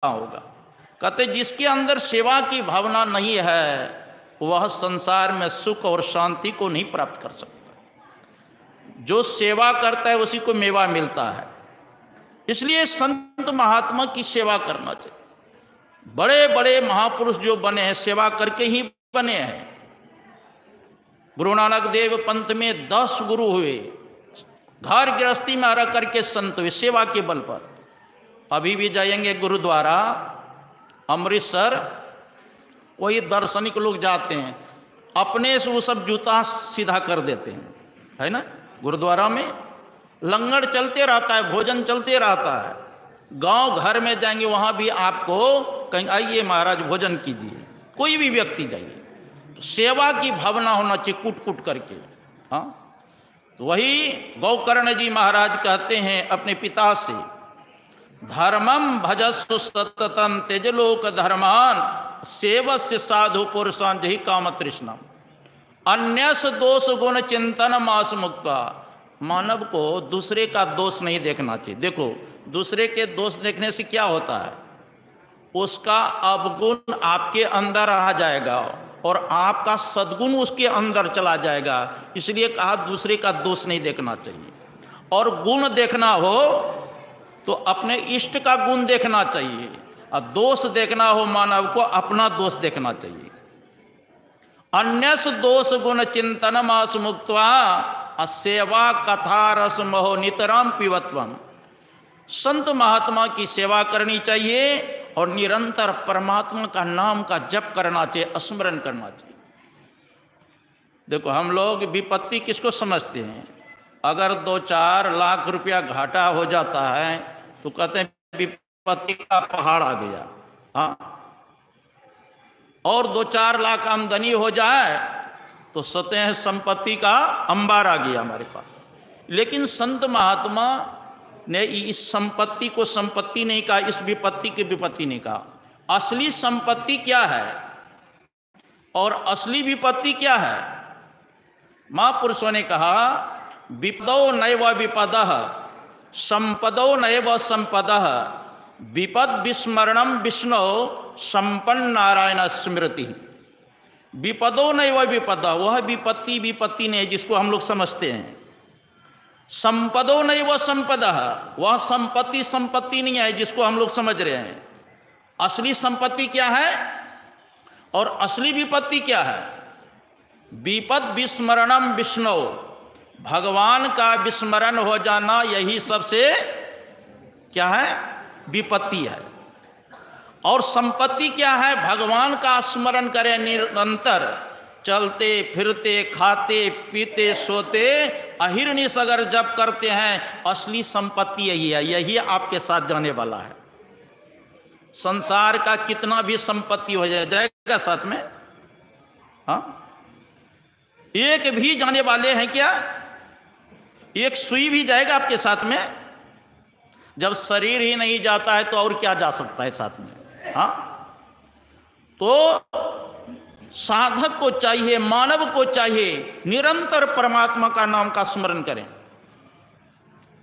होगा। कहते जिसके अंदर सेवा की भावना नहीं है वह संसार में सुख और शांति को नहीं प्राप्त कर सकता। जो सेवा करता है उसी को मेवा मिलता है। इसलिए संत महात्मा की सेवा करना चाहिए। बड़े बड़े महापुरुष जो बने हैं सेवा करके ही बने हैं। गुरु नानक देव पंथ में 10 गुरु हुए, घर गृहस्थी में रह करके संत हुए सेवा के बल पर। अभी भी जाएंगे गुरुद्वारा अमृतसर, कोई दार्शनिक लोग जाते हैं अपने से वो सब जूता सीधा कर देते हैं, है ना। गुरुद्वारा में लंगर चलते रहता है, भोजन चलते रहता है। गांव घर में जाएंगे वहां भी आपको कहेंगे आइए महाराज भोजन कीजिए, कोई भी व्यक्ति जाइए। तो सेवा की भावना होना चाहिए कूट कूट करके। हाँ, तो वही गौकर्ण जी महाराज कहते हैं अपने पिता से, धर्मम भजस्व सततम तेजलोक धर्मान सेवस्य साधु पुरुषान जहि काम तृष्णा अन्यस दोष गुण चिंतन मास मुक्ता। मानव को दूसरे का दोष नहीं देखना चाहिए। देखो दूसरे के दोष देखने से क्या होता है, उसका अवगुण आपके अंदर आ जाएगा और आपका सद्गुण उसके अंदर चला जाएगा। इसलिए कहा दूसरे का दोष नहीं देखना चाहिए। और गुण देखना हो तो अपने इष्ट का गुण देखना चाहिए, और दोष देखना हो मानव को अपना दोष देखना चाहिए। अन्यस दोष गुण चिंतन मास मुक्त्वा असेवा कथा रस महो नितराम पिबत्वम। संत महात्मा की सेवा करनी चाहिए और निरंतर परमात्मा का नाम का जप करना चाहिए, स्मरण करना चाहिए। देखो हम लोग विपत्ति किसको समझते हैं, अगर 2-4 लाख रुपया घाटा हो जाता है तो कहते हैं विपत्ति का पहाड़ आ गया। हाँ, और 2-4 लाख आमदनी हो जाए तो सोचते हैं संपत्ति का अंबार आ गया हमारे पास। लेकिन संत महात्मा ने इस संपत्ति को संपत्ति नहीं कहा, इस विपत्ति की विपत्ति नहीं कहा। असली संपत्ति क्या है और असली विपत्ति क्या है। महापुरुषों ने कहा विपदो नैव विपदः संपदो नैव संपदः विपद विस्मरणम विष्णु संपन्न नारायण स्मृति। विपदो नैव विपदा, वह विपत्ति विपत्ति नहीं जिसको हम लोग समझते हैं। संपदो नैव संपदा, वह संपत्ति संपत्ति नहीं है जिसको हम लोग समझ रहे हैं। असली संपत्ति क्या है और असली विपत्ति क्या है। विपद विस्मरणम विष्णु, भगवान का विस्मरण हो जाना यही सबसे क्या है विपत्ति है। और संपत्ति क्या है, भगवान का स्मरण करें निरंतर, चलते फिरते खाते पीते सोते अहिर्निश अगर जप करते हैं, असली संपत्ति यही है, यही आपके साथ जाने वाला है। संसार का कितना भी संपत्ति हो जाएगा साथ में, हाँ, एक भी जाने वाले हैं क्या, एक सुई भी जाएगा आपके साथ में। जब शरीर ही नहीं जाता है तो और क्या जा सकता है साथ में। हाँ, तो साधक को चाहिए, मानव को चाहिए निरंतर परमात्मा का नाम का स्मरण करें।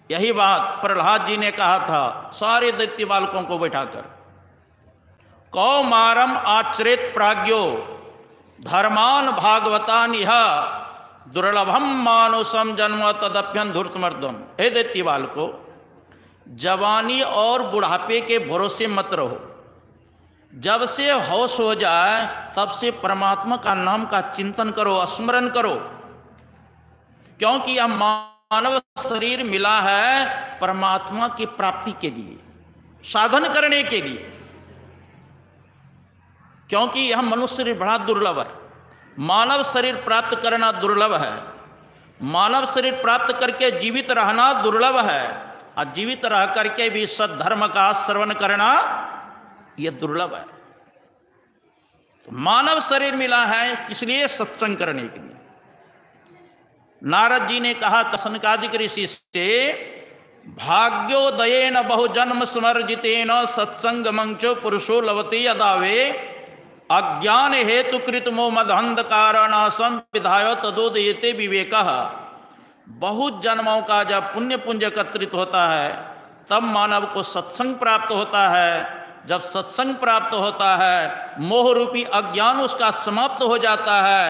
यही बात प्रहलाद जी ने कहा था सारे दैत्य बालकों को बैठाकर, कौमारम आचरित प्राज्ञो धर्मान भागवतान इह दुर्लभम मानुषम जन्म तदभ्यन धूर्तमर्दम। हे दैत्य बालको, जवानी और बुढ़ापे के भरोसे मत रहो। जब से होश हो जाए तब से परमात्मा का नाम का चिंतन करो, स्मरण करो, क्योंकि यह मानव शरीर मिला है परमात्मा की प्राप्ति के लिए, साधन करने के लिए। क्योंकि यह मनुष्य शरीर बड़ा दुर्लभ है, मानव शरीर प्राप्त करना दुर्लभ है। मानव शरीर प्राप्त करके जीवित रहना दुर्लभ है, और जीवित रह करके भी सद्धर्म का श्रवण करना यह दुर्लभ है। तो मानव शरीर मिला है इसलिए सत्संग करने के लिए। नारद जी ने कहा सनकादिक ऋषि से, भाग्योदयेन बहुजन्म स्मर्जितेन सत्संग मंचो पुरुषो लवते यदावे अज्ञान हेतु कृत मोमदंधकारणासम विधाय तदोदयते विवेकः। बहुत जन्मों का जब पुण्य पुंज एकत्रित होता है तब मानव को सत्संग प्राप्त होता है, जब सत्संग प्राप्त होता है, मोह रूपी अज्ञान उसका समाप्त हो जाता है,